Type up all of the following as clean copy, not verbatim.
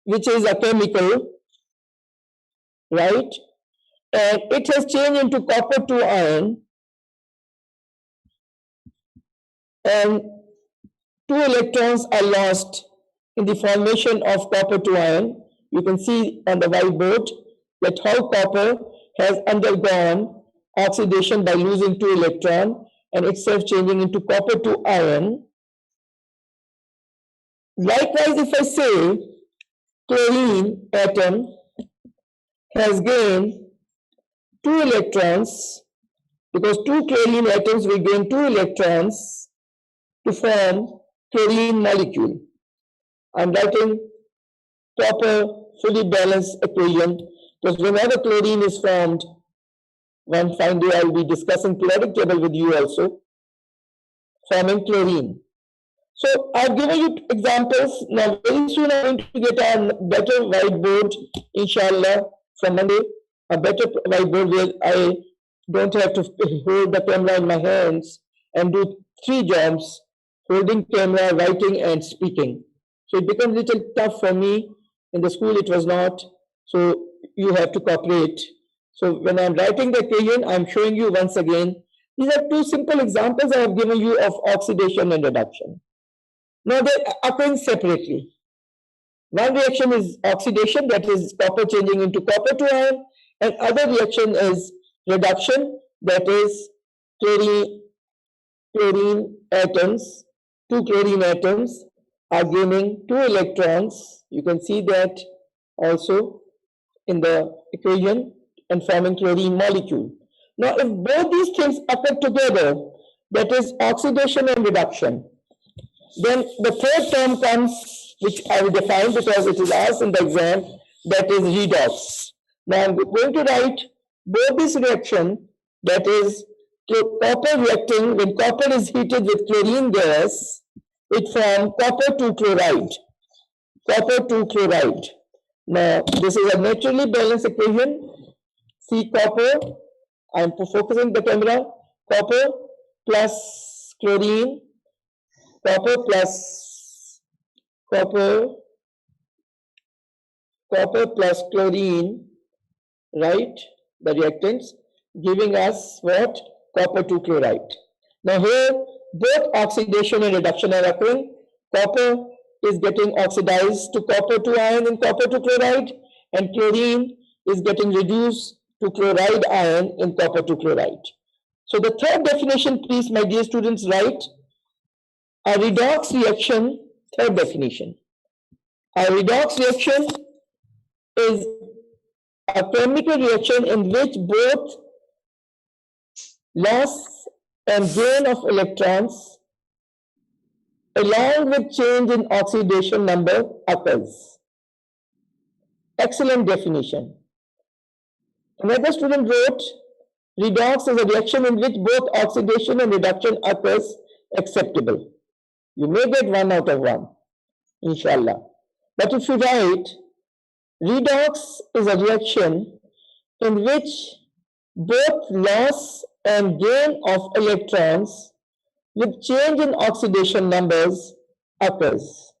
which is a chemical, right? And it has changed into copper to iron, and 2 electrons are lost in the formation of copper to iron. You can see on the whiteboard that how copper has undergone oxidation by losing 2 electrons and itself changing into copper to iron. Likewise, if I say chlorine atom has gained 2 electrons, because 2 chlorine atoms will gain 2 electrons to form chlorine molecule. I'm writing proper fully balanced equation, because whenever chlorine is formed, one fine day I'll be discussing periodic table with you also, forming chlorine. So I've given you examples. Now very soon I'm going to get a better whiteboard, inshallah, from Monday, a better whiteboard where I don't have to hold the camera in my hands and do 3 jobs, holding camera, writing and speaking. So it becomes a little tough for me. In the school it was not, so you have to cooperate. So when I'm writing the equation, I'm showing you once again. These are 2 simple examples I have given you of oxidation and reduction. Now they're occurring separately. One reaction is oxidation, that is copper changing into copper to iron, and other reaction is reduction, that is chlorine atoms, 2 chlorine atoms are gaining 2 electrons. You can see that also in the equation and forming chlorine molecule. Now if both these things occur together, that is oxidation and reduction, then the third term comes, which I will define because it is asked in the exam, that is redox. Now I'm going to write both this reaction, that is copper reacting, when copper is heated with chlorine gas, it forms copper 2 chloride. Copper 2 chloride. Now this is a naturally balanced equation. See copper, I'm focusing the camera, copper plus chlorine, copper plus chlorine, right? The reactants giving us what? Copper 2 chloride. Now here both oxidation and reduction are occurring. Copper is getting oxidized to copper 2 iron in copper 2 chloride, and chlorine is getting reduced to chloride iron in copper 2 chloride. So the third definition, please, my dear students, write a redox reaction. Third definition. A redox reaction is a chemical reaction in which both loss and gain of electrons along with change in oxidation number occurs. Excellent definition. Another student wrote, redox is a reaction in which both oxidation and reduction occurs acceptable. You may get 1 out of 1, inshallah. But if you write, redox is a reaction in which both loss and gain of electrons with change in oxidation numbers occurs.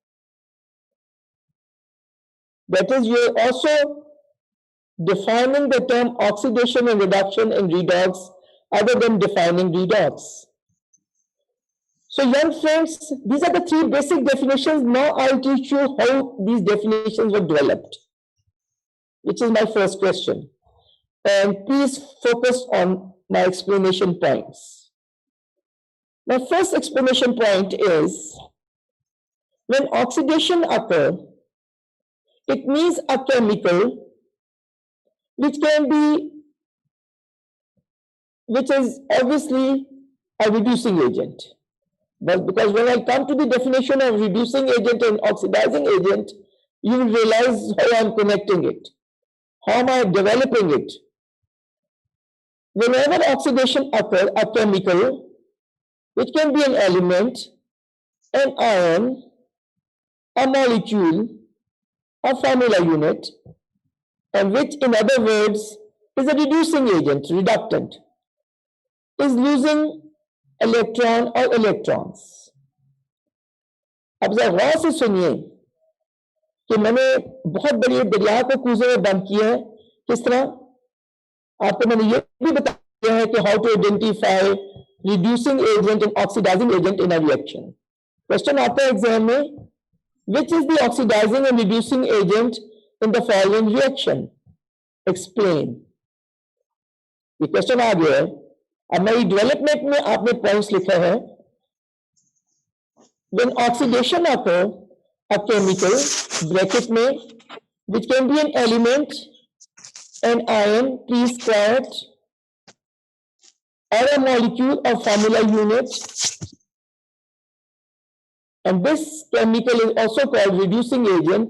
That is, you are also defining the term oxidation and reduction in redox other than defining redox. So young friends, these are the 3 basic definitions. Now I'll teach you how these definitions were developed, which is my first question. And please focus on my explanation points. My first explanation point is, when oxidation occurs, it means a chemical which is obviously a reducing agent. But because when I come to the definition of reducing agent and oxidizing agent, you will realize how I'm connecting it. How am I developing it? Whenever oxidation occurs, a chemical, which can be an element, an ion, a molecule, a formula unit, and which in other words is a reducing agent, reductant, is losing electron और electrons. अब जरा गौर से सुनिए, कि मैंने बहुत बड़ी दरिया को कूजे में बंद किया है। किस तरह? आपको मैंने ये भी बताया है कि how to identify reducing agent and oxidizing agent in a reaction. Question आता है एग्जाम में, which is the oxidizing and reducing agent in the following reaction, explain. ये क्वेश्चन आ गया है। अब मेरी डेवलपमेंट में आपने पॉइंट्स लिखा है, when oxidation occur, a chemical bracket में which can be an element, an ion, pre-squared, or a molecule or formula unit, and this chemical is also called reducing agent,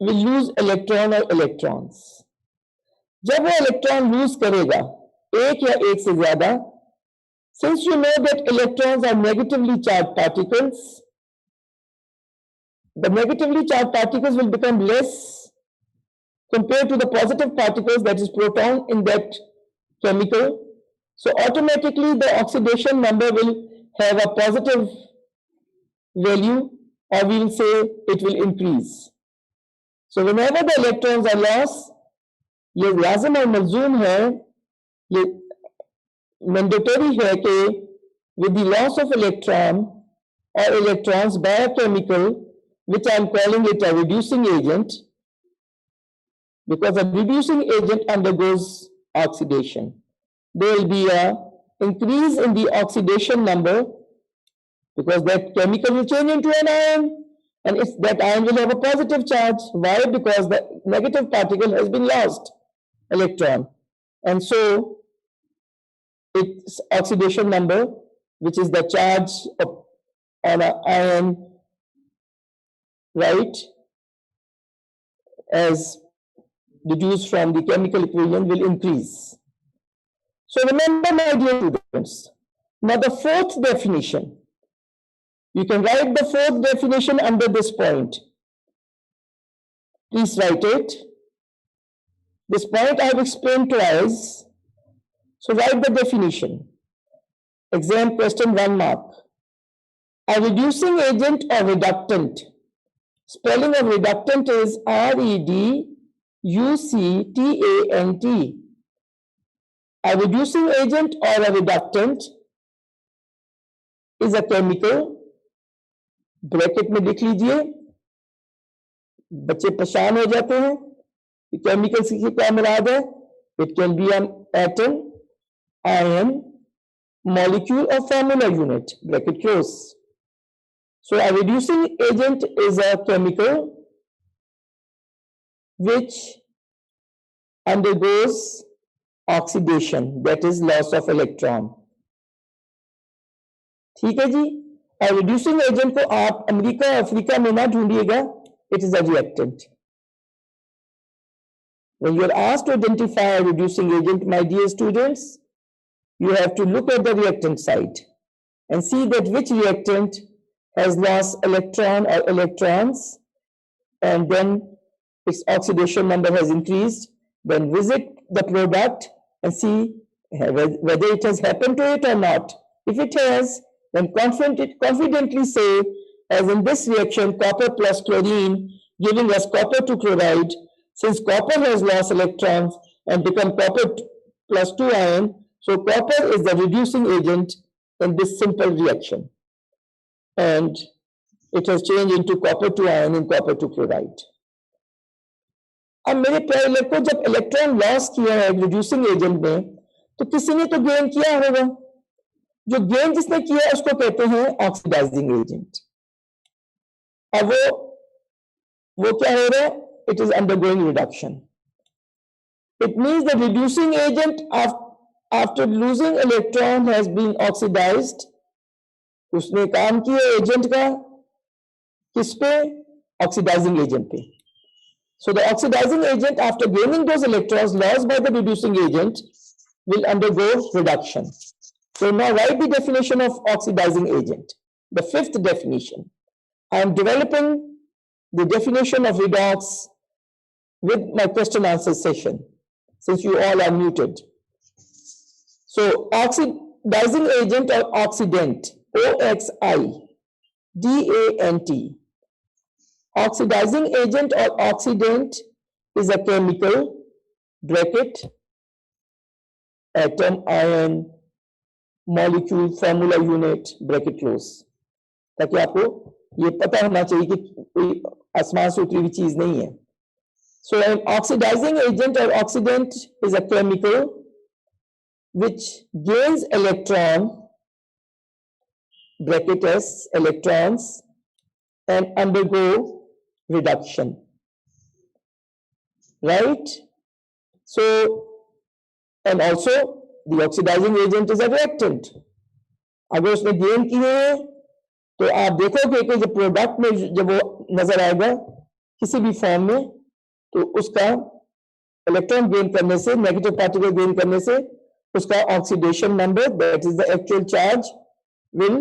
will lose electron or electrons. जब वो electron lose करेगा एक या एक से ज्यादा, since you know that electrons are negatively charged particles, the negatively charged particles will become less compared to the positive particles, that is proton in that chemical. So automatically the oxidation number will have a positive value, or we will say it will increase. So whenever the electrons are lost, ये लाजिम और मलजूम है, ये mandatory है कि with the loss of electron or electrons by a chemical, which I am calling it a reducing agent, because a reducing agent undergoes oxidation, there will be a increase in the oxidation number, because that chemical will change into an ion, and if that ion will have a positive charge. Why? Because the negative particle has been lost, electron, and so its oxidation number, which is the charge on an ion, right, as deduced from the chemical equation, will increase. So remember, my dear students, now the fourth definition, you can write the fourth definition under this point. Please write it. This point I have explained twice. So write the definition. Exam question 1 mark. A reducing agent or reductant. Spelling of reductant is R-E-D-U-C-T-A-N-T. A reducing agent or a reductant is a chemical. Bracket में लिख लीजिए, बच्चे परेशान हो जाते हैं कि chemical से क्या मुराद है। It can be an atom, ion, molecule, or formula unit, bracket close. So a reducing agent is a chemical which undergoes oxidation, that is loss of electron. ठीक है जी। और reducing agent को आप अमेरिका अफ्रीका में ना ढूंढिएगा, it is a reactant. When you are asked to identify a reducing agent, my dear students, you have to look at the reactant side and see that which reactant has lost electron or electrons, and then its oxidation number has increased. Then visit the product and see whether it has happened to it or not. If it has, then confidently say, as in this reaction, copper plus chlorine giving us copper to chloride. Since copper has lost electrons and become copper plus 2 ion, so copper is the reducing agent in this simple reaction, and it has changed into copper 2 ion in copper to chloride. अब मेरे प्यारे लड़कों, जब electron loss किया है reducing agent में, तो किसी ने तो गेन किया होगा। जो गेन जिसने किया उसको कहते हैं ऑक्सीडाइजिंग एजेंट। अब वो क्या हो रहा है? It is undergoing reduction. It means the reducing agent after losing electron has been oxidized. उसने काम किया एजेंट का किस पे? ऑक्सीडाइजिंग एजेंट पे। So the oxidizing agent, after gaining those electrons lost by the reducing agent, will undergo reduction. So now write the definition of oxidizing agent. The fifth definition. I am developing the definition of redox with my question answer session, since you all are muted. So oxidizing agent or oxidant, O-X-I-D-A-N-T. oxidizing agent or oxidant is a chemical bracket atom ion molecule formula unit bracket close, ताकि आपको ये पता होना चाहिए कि कोई आसमान से उतरी हुई चीज नहीं है. So an oxidizing agent or oxidant is a chemical which gains electron bracket S electrons and undergo reduction, right? So and also the oxidizing agent is a reactant. अगर उसने गेन किए हैं तो आप देखोगे कि जब प्रोडक्ट में जब वो नजर आएगा किसी भी फॉर्म में, तो उसका इलेक्ट्रॉन गेन करने से, नेगेटिव पार्टिकल गेन करने से उसका oxidation number, that is the actual charge, will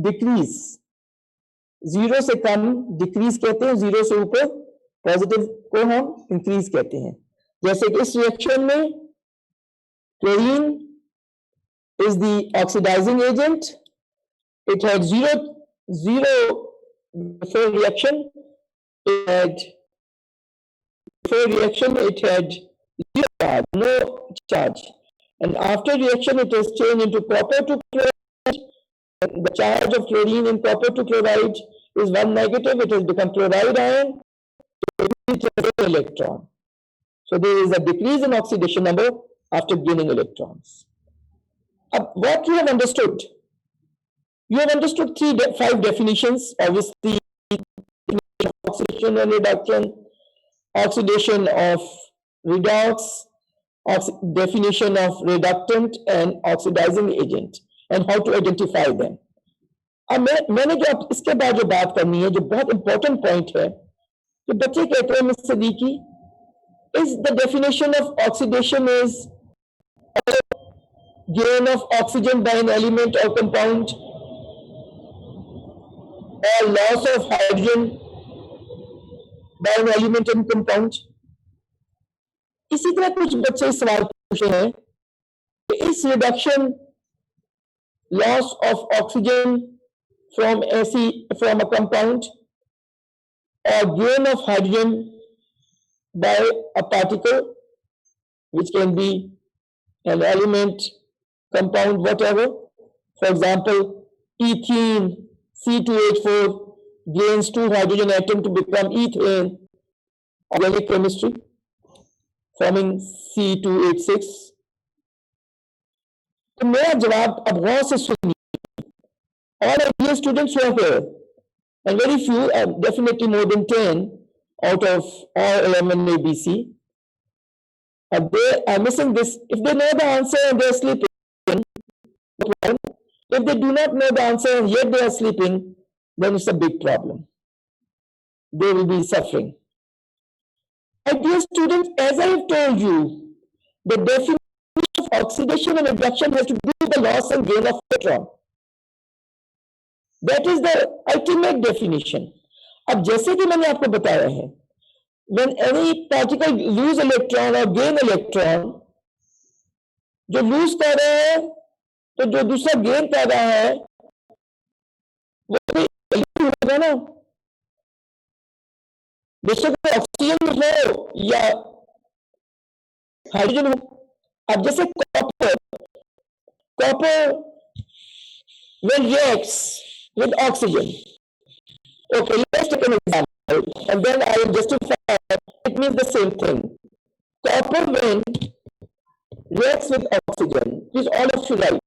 decrease. Zero से कम डिक्रीज कहते हैं, जीरो से ऊपर पॉजिटिव को हम इंक्रीज कहते हैं. जैसे कि इस रिएक्शन में chlorine is the oxidizing agent. It had zero before reaction. It had zero charge, no charge, and after reaction it is changed into copper to chloride. And the charge of chlorine in copper to chloride is 1 negative. It has become chloride ion. It has an electron. So there is a decrease in oxidation number after gaining electrons. What you have understood? You have understood 5 definitions. Obviously, oxidation and reduction, oxidation of redox, definition of reductant and oxidizing agent, and how to identify them. अब मैंने जो इसके बाद जो बात करनी है, जो बहुत important point है, कि बच्चे कहते हैं mister Siddiqui, is the definition of oxidation is gain of oxygen by an element or compound, or loss of hydrogen by an element and compound. इसी तरह कुछ बच्चे सवाल पूछे हैं कि इस reduction, loss of oxygen from a compound, or gain of hydrogen by a particle, which can be an element, compound, whatever. For example, ethene C2H4 gains 2 hydrogen atom to become ethane, organic chemistry, forming C2H6. तो मेरा जवाब अब गौर से सुनिए. All of dear students who are here, and very few, definitely more than 10 out of all 11 ABC, they are missing this. If they know the answer and they are sleeping, if they do not know the answer and yet they are sleeping, then it's a big problem. They will be suffering. My dear students, as I have told you, the definition of oxidation and reduction has to do with the loss and gain of electron. That is the ultimate definition. अब जैसे कि मैंने आपको बताया है, when any particle lose electron or gain electron, जो lose कर रहे हैं तो जो दूसरा गेन कर रहा है वो भी होगा ना, बेशक ऑक्सीजन हो या हाइड्रोजन हो. अब जैसे copper when reacts with oxygen, okay, let's take an example and then I will justify it means the same thing. Copper when reacts with oxygen, please all of you write.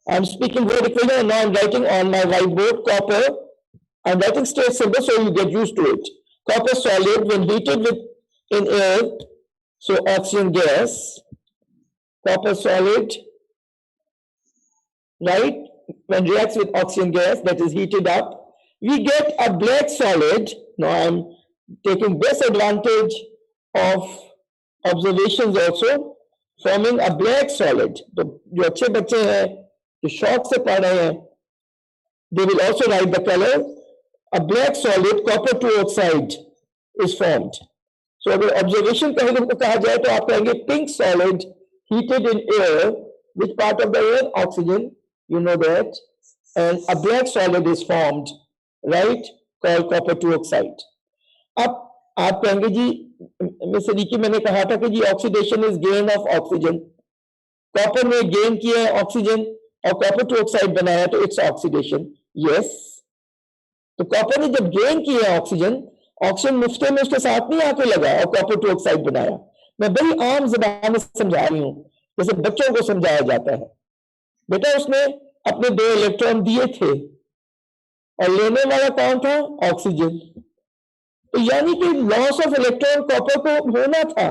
I'm speaking vertically and now I'm writing on my whiteboard copper. I'm writing straight symbol so you get used to it. Copper solid when heated in air, so oxygen gas, copper solid, right? When reacts with oxygen gas, that is heated up, we get a black solid. Now I'm taking best advantage of observations also, forming a black solid. तो जो अच्छे बच्चे हैं जो शौक से पढ़ रहे हैं, they will also write the color. A black solid copper 2 oxide is formed. So अगर observation कहा जाए तो आप कहेंगे pink solid heated in air. Which part of the air? Oxygen. You know that. And a black solid is formed, right? called copper 2 oxide. अब आप कहेंगे जी miss Siddiqui मैंने कहा था कि जी oxidation is gain of oxygen, copper ने gain किया है ऑक्सीजन और कॉपर 2 ऑक्साइड बनाया तो इट्स ऑक्सीडेशन। यस, तो कॉपर ने जब गेन किया ऑक्सीजन, ऑक्सीजन मुफ्ते में उसके साथ नहीं आके लगा और कॉपर 2 ऑक्साइड बनाया। मैं बड़ी आम जबान में समझा रही हूं, जैसे बच्चों को समझाया जाता है। बेटा उसने अपने 2 इलेक्ट्रॉन दिए थे और लेने वाला कौन था? ऑक्सीजन। तो यानी कि लॉस ऑफ इलेक्ट्रॉन कॉपर को होना था,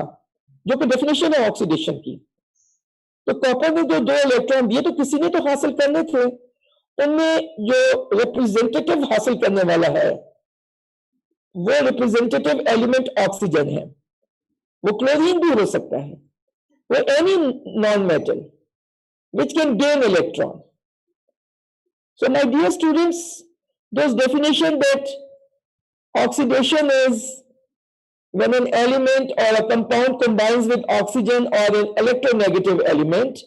जो कि डेफिनेशन है ऑक्सीडेशन की। तो कॉपर ने जो 2 इलेक्ट्रॉन दिए तो किसी ने तो हासिल करने थे, उनमें जो रिप्रेजेंटेटिव हासिल करने वाला है वो रिप्रेजेंटेटिव एलिमेंट ऑक्सीजन है। वो क्लोरीन भी हो सकता है, वो any non metal which can gain electron. So my dear students, those definition that oxidation is when an element or a compound combines with oxygen or an electronegative element,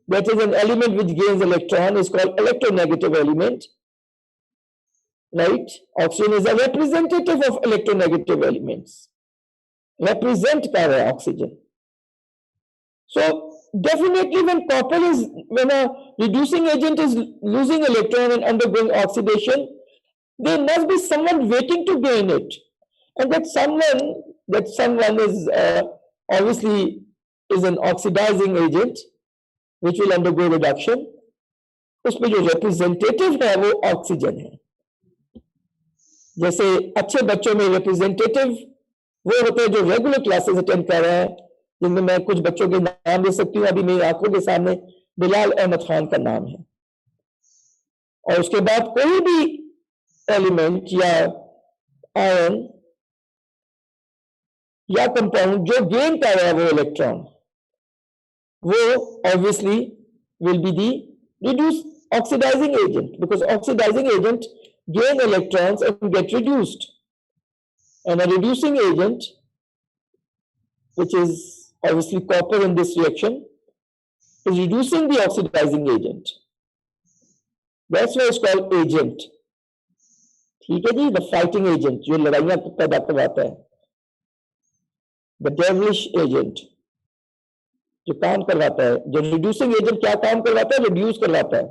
that is an element which gains electron, is called electronegative element, right? Oxygen is a representative of electronegative elements, represent कर रहा है oxygen. So definitely when a reducing agent is losing electron and undergoing oxidation, there must be someone waiting to gain it, and that someone is obviously is an oxidizing agent which will undergo reduction. उसमें जो representative है वो oxygen है। जैसे अच्छे बच्चों में representative वो होते हैं जो रेगुलर क्लासेस अटेंड कर रहे हैं, जिनमें मैं कुछ बच्चों के नाम ले सकती हूँ। अभी मेरी आंखों के सामने बिलाल अहमद खान का नाम है। और उसके बाद कोई भी एलिमेंट या आयन या कंपाउंड जो गेन कर रहा है वो इलेक्ट्रॉन, वो obviously will be the reduce oxidizing agent, because oxidizing agent gain electrons and get reduced, and a reducing agent, which is obviously copper in this reaction, is reducing the oxidizing agent. That's why it's called agent. ठीक है जी, the fighting agent जो लड़ाइयां पैदा करवाता है, the devilish agent जो काम करवाता है, जो reducing agent क्या काम करवाता है? reduce करवाता है,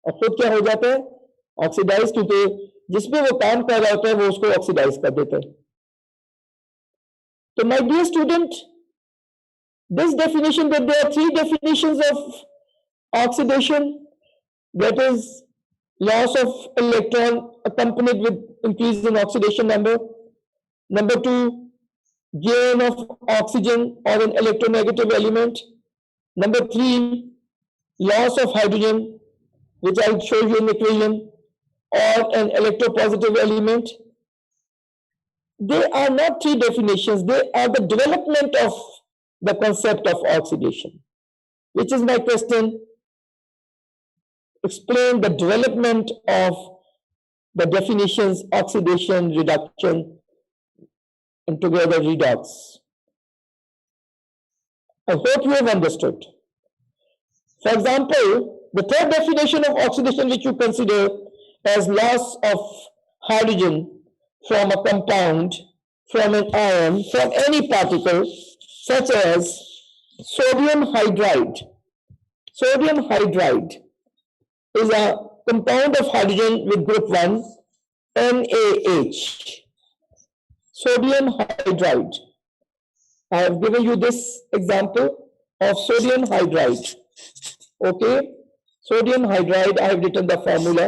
और खुद क्या हो जाता है? ऑक्सीडाइज, क्योंकि जिसमें वो काम कर रहा होता है वो उसको ऑक्सीडाइज कर देता है। तो my dear student, this definition, that there are 3 definitions of oxidation, that is loss of electron accompanied with increase in oxidation number. Number 2, gain of oxygen or an electronegative element. Number 3, loss of hydrogen, which I'll show you in the equation, or an electropositive element. They are not 3 definitions, they are the development of the concept of oxidation. Which is my question? Explain the development of the definitions oxidation, reduction, and together redox. I hope you have understood. For example, the 3rd definition of oxidation which you consider as loss of hydrogen from a compound, from an ion, from any particle, such as sodium hydride. Sodium hydride is a compound of hydrogen with group 1, NaH. Sodium hydride. I have given you this example of sodium hydride. Okay, sodium hydride, I have written the formula.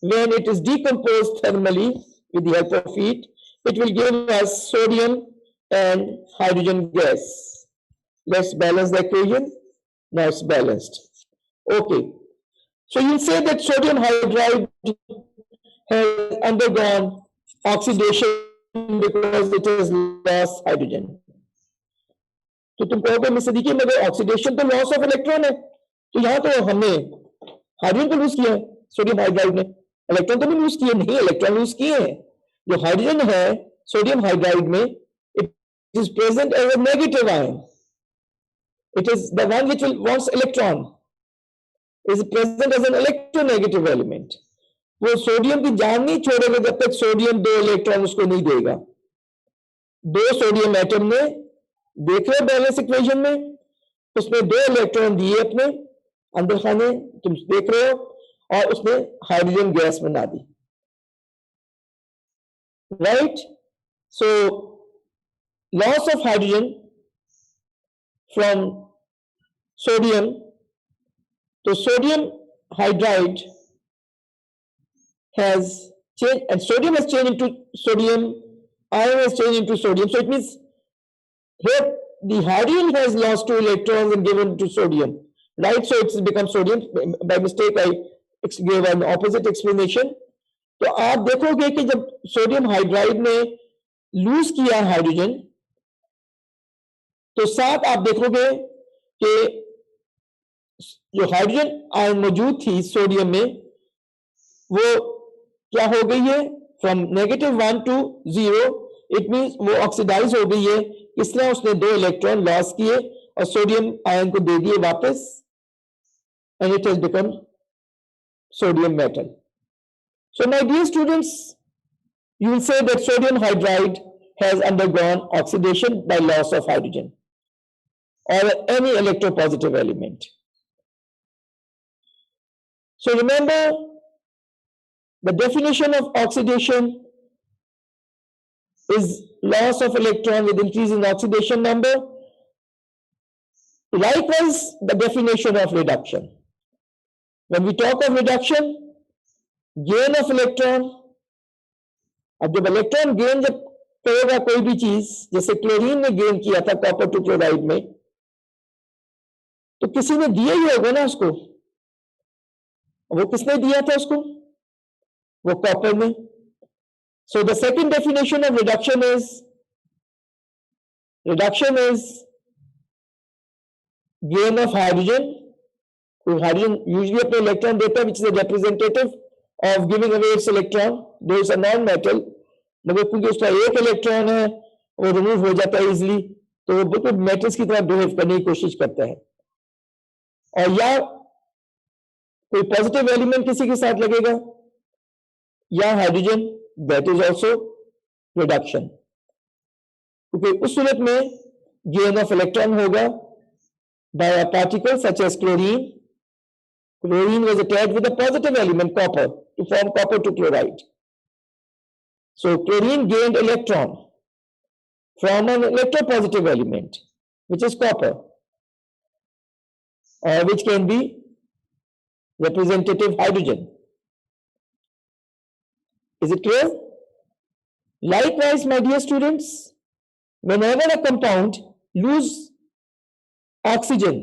When it is decomposed thermally with the help of heat, it will give us sodium and hydrogen gas. Let's balance the equation. Now it's balanced. Okay. So you'll say that sodium hydride has undergone oxidation because it has lost hydrogen. तो तुम कहोगे miss Siddiqui मगर oxidation तो loss of electron है, तो यहाँ तो हमने हाइड्रोजन को लूज किया है, सोडियम हाइड्राइड ने इलेक्ट्रॉन तो नहीं लूज किए, नहीं इलेक्ट्रॉन लूज किए हैं। जो हाइड्रोजन है सोडियम हाइड्राइड में, it is present as a negative ion, it is the one which wants electron, is present as an electronegative element. वो सोडियम की जान नहीं छोड़ेगा जब तक सोडियम 2 इलेक्ट्रॉन उसको नहीं देगा। 2 सोडियम एटम ने, देख रहे हो बैलेंस इक्वेशन में, उसने 2 इलेक्ट्रॉन दिए अपने अंदर खाने, तुम देख रहे हो, और उसने हाइड्रोजन गैस बना दी, right. So loss of hydrogen from sodium, तो sodium hydride has changed, and sodium has changed into sodium, iron has changed into sodium. So it means here the hydrogen has lost 2 electrons and given to sodium, right? So it's become sodium. By mistake I gave an opposite explanation. तो आप देखोगे कि जब sodium hydride ने loose किया hydrogen, तो साथ आप देखोगे कि जो हाइड्रोजन आयन मौजूद थी सोडियम में, वो क्या हो गई है, फ्रॉम -1 to 0, इट मींस वो ऑक्सीडाइज हो गई है। इसलिए उसने 2 इलेक्ट्रॉन लॉस किए और सोडियम आयन को दे दिए वापस, and it has become sodium metal. So my dear students, you will say that sodium hydride has undergone oxidation by loss of hydrogen or any electropositive element. So remember, the definition of oxidation is loss of electron with increase in oxidation number. Likewise, the definition of reduction. When we talk of reduction, gain of electron, अब जब electron gain जब करेगा कोई भी चीज, जैसे chlorine ने gain किया था कॉपर टू क्लोराइड में, तो किसी ने दिया ही होगा ना उसको, वो किसने दिया था उसको, वो कॉपर में। So the second definition of reduction is gain of hydrogen. Hydrogen usually अपने इलेक्ट्रॉन देता है, which is a representative of giving away its electron, though it's a non-metal, मगर क्योंकि उसका एक इलेक्ट्रॉन है वो रिमूव हो जाता है इजिली, तो वो बिल्कुल मेटल्स की तरह बिहेव करने की कोशिश करता है। और या कोई पॉजिटिव एलिमेंट किसी के साथ लगेगा, या hydrogen, that is also reduction, क्योंकि उस सूरत में गेन ऑफ इलेक्ट्रॉन होगा by a particle such as chlorine. Chlorine was attached with a positive element, copper, to form copper to chloride. So chlorine gained electron from an electropositive element, which is copper, or which can be representative hydrogen. Is it clear? Likewise, my dear students, whenever a compound loses oxygen,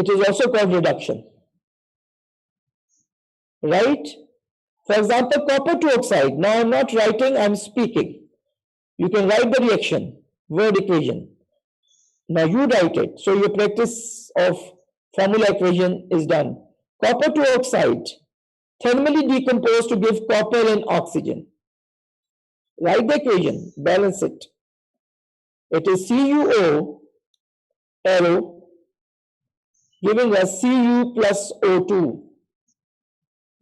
it is also called reduction, right? For example, copper to oxide. Now I'm not writing, I'm speaking. You can write the reaction, word equation. Now you write it. So your practice of formula equation is done. Copper to oxide, thermally decomposed to give copper and oxygen. Write the equation, balance it. It is CuO arrow giving us Cu plus O2.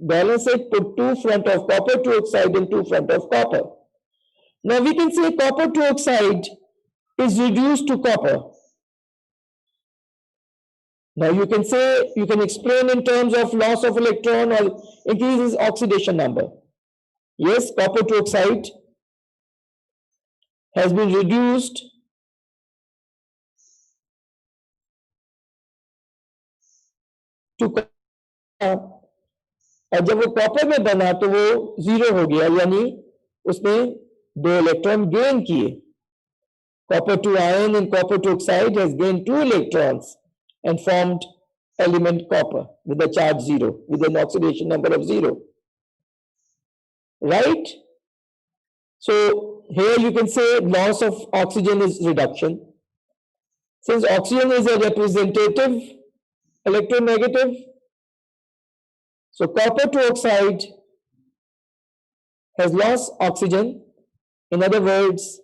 Balance it, put 2 front of copper to oxide and 2 front of copper. Now we can say copper to oxide is reduced to copper. Now you can say, you can explain in terms of loss of electron or increases oxidation number. Yes, copper to oxide has been reduced to, और जब वो copper में बना तो वो 0 हो गया, यानी उसने 2 इलेक्ट्रॉन गेन किए। Copper two ion and copper to oxide has gained 2 electrons and formed element copper with a charge 0, with an oxidation number of 0, right? So here you can say loss of oxygen is reduction. Since oxygen is a representative electronegative, so copper to oxide has lost oxygen. In other words,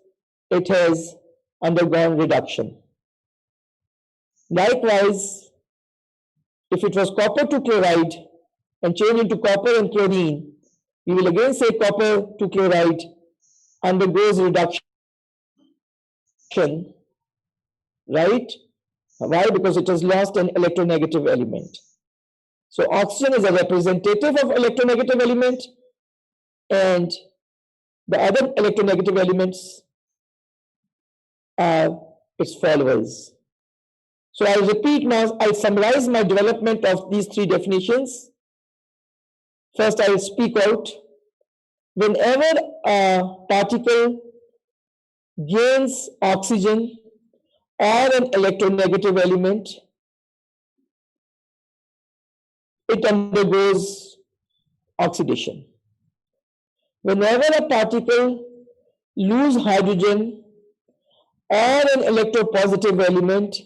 it has undergone reduction. Likewise, if it was copper to chloride, and change into copper and chlorine, we will again say copper to chloride undergoes reduction, right? Why? Because it has lost an electronegative element. So oxygen is a representative of electronegative element, and the other electronegative elements are its followers. So I'll repeat now, I'll summarize my development of these three definitions. First, I'll speak out. Whenever a particle gains oxygen or an electronegative element, it undergoes oxidation. Whenever a particle loses hydrogen or an electropositive element,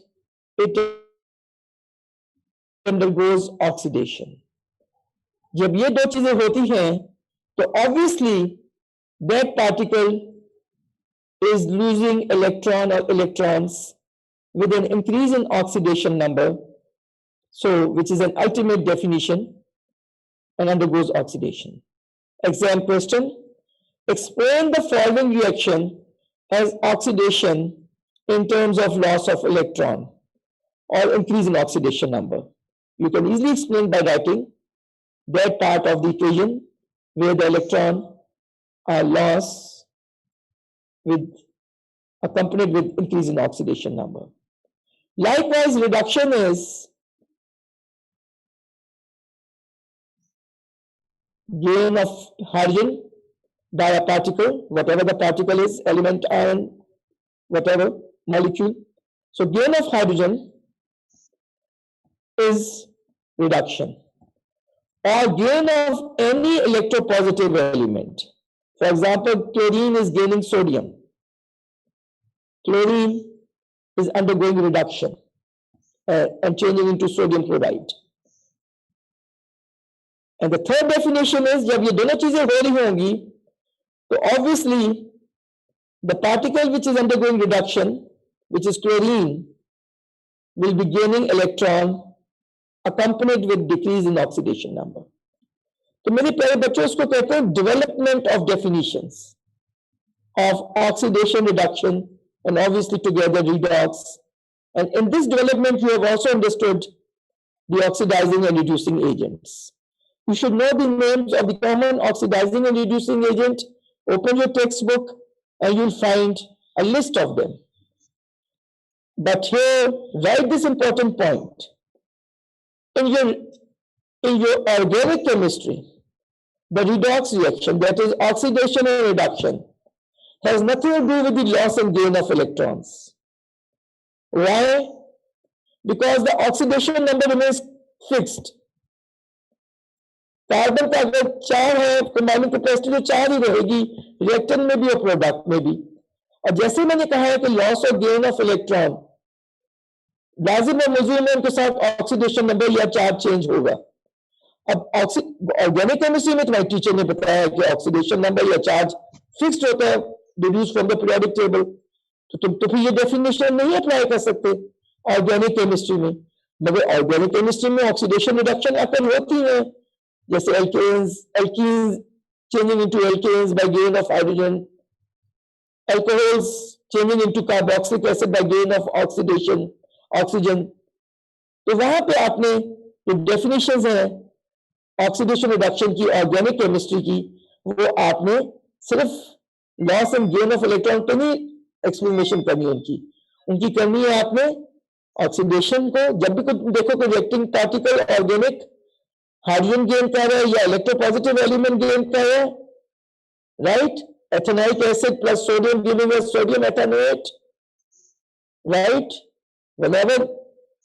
it undergoes oxidation. जब ये दो चीजें होती हैं, तो obviously that particle is losing electron or electrons with an increase in oxidation number, so which is an ultimate definition, and undergoes oxidation. Exam question: explain the following reaction as oxidation in terms of loss of electron or increase in oxidation number. You can easily explain by writing that part of the equation where the electron are lost with accompanied with increase in oxidation number. Likewise, reduction is gain of hydrogen by a particle, whatever the particle is, element, ion, whatever, molecule. So gain of hydrogen is reduction, or gain of any electropositive element. For example, chlorine is gaining sodium. Chlorine is undergoing reduction and changing into sodium chloride. And the third definition is, जब ये दोनों चीजें हो रही होंगी, तो obviously the particle which is undergoing reduction, which is chlorine, will be gaining electron accompanied with decrease in oxidation number. तो मेरे प्यारे बच्चों, इसको कहते हैं development of definitions of oxidation, reduction, and obviously together redox. And in this development, you have also understood the oxidizing and reducing agents. You should know the names of the common oxidizing and reducing agent. Open your textbook and you'll find a list of them. But here, write this important point. In your organic chemistry, the redox reaction, that is oxidation and reduction, has nothing to do with the loss and gain of electrons. Why? Because the oxidation number remains fixed. Carbon का अगर 4 है, combining capacity तो 4 ही रहेगी, reactant में भी और product में भी. और जैसे मैंने कहा है कि लॉस और गेन ऑफ इलेक्ट्रॉन लाजिम है, मौजूद में उनके साथ ऑक्सीडेशन नंबर या चार्ज चेंज होगा. अब ऑर्गेनिक केमिस्ट्री में तुम्हारे टीचर ने बताया कि ऑक्सीडेशन नंबर या चार्ज फिक्स्ड होता है, deduce from the periodic table. तो तुम तो फिर ये डेफिनेशन नहीं अप्लाई कर सकते ऑर्गेनिक केमिस्ट्री में. मगर ऑर्गेनिक केमिस्ट्री में ऑक्सीडेशन रिडक्शन अकल होती है, जैसे alkenes changing into alkanes by gain of hydrogen, alcohols changing into carboxylic acid by gain of oxidation, oxygen. तो वहां पे आपने जो डेफिनेशंस हैं ऑक्सीडेशन रिडक्शन की ऑर्गेनिक केमिस्ट्री की, वो आपने सिर्फ loss and gain of electron पे नहीं एक्सप्लेनेशन करनी उनकी करनी है आपने ऑक्सीडेशन को. जब भी कुछ देखो कि reacting particle organic hydrogen gain कर रहा है या इलेक्ट्रोपॉजिटिव एलिमेंट गेन कर रहा है, right? Ethanoic acid plus sodium giving us sodium ethanoate, right? Whenever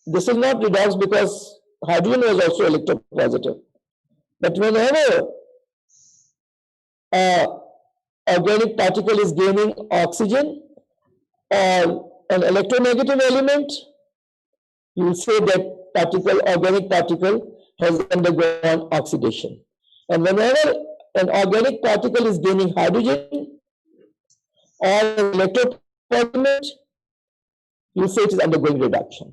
this is not redox because hydrogen was also electropositive, but whenever organic particle is gaining oxygen or an electronegative element, you will say that organic particle has undergone oxidation. And whenever an organic particle is gaining hydrogen or an electropositive, you say it is undergoing reduction.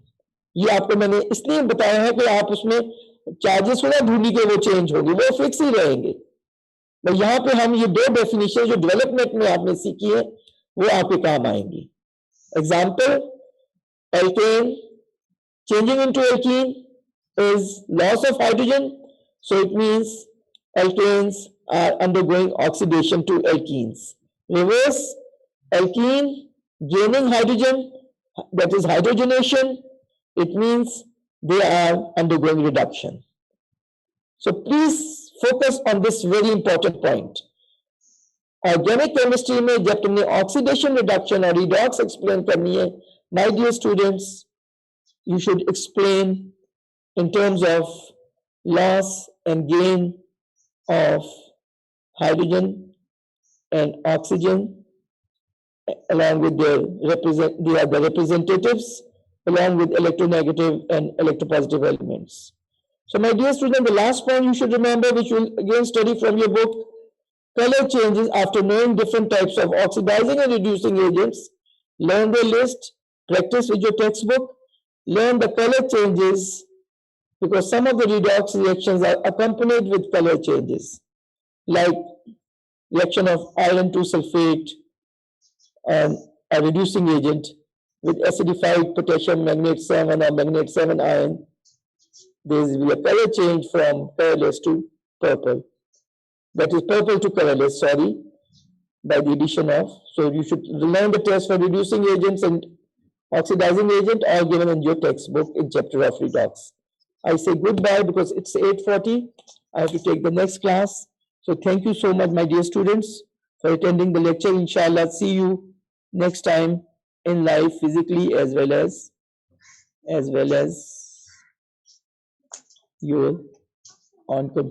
ये आपको मैंने इसलिए बताया है कि आप उसमें charges होगा ढूंढी के वो चेंज होंगे, वो फिक्स ही रहेंगे। पर यहाँ पे हम ये दो डेफिनेशन जो डेवलपमेंट में आपने सीखी है वो आपके काम आएंगी। Example, alkane changing into alkene is loss of hydrogen, so it means alkanes are undergoing oxidation to alkenes. Reverse, alkene gaining hydrogen, that is hydrogenation, it means they are undergoing reduction. So please focus on this very important point. Organic chemistry में जब तुमने oxidation reduction और redox explain करनी है, my dear students, you should explain in terms of loss and gain of hydrogen and oxygen along with they are the representatives along with electronegative and electropositive elements. So my dear student, the last point you should remember, which you will again study from your book, color changes after knowing different types of oxidizing and reducing agents. Learn the list, practice with your textbook. Learn the color changes because some of the redox reactions are accompanied with color changes, like reaction of iron to sulfate and a reducing agent with acidified potassium magnate 7 or magnate 7 ion. There will be a color change from colorless to purple. That is purple to colorless, sorry, by the addition of. So you should learn the test for reducing agents and oxidizing agent are given in your textbook in chapter of redox. I say goodbye because it's 8:40. I have to take the next class. So thank you so much, my dear students, for attending the lecture. Inshallah, see you next time in life, physically as well as your on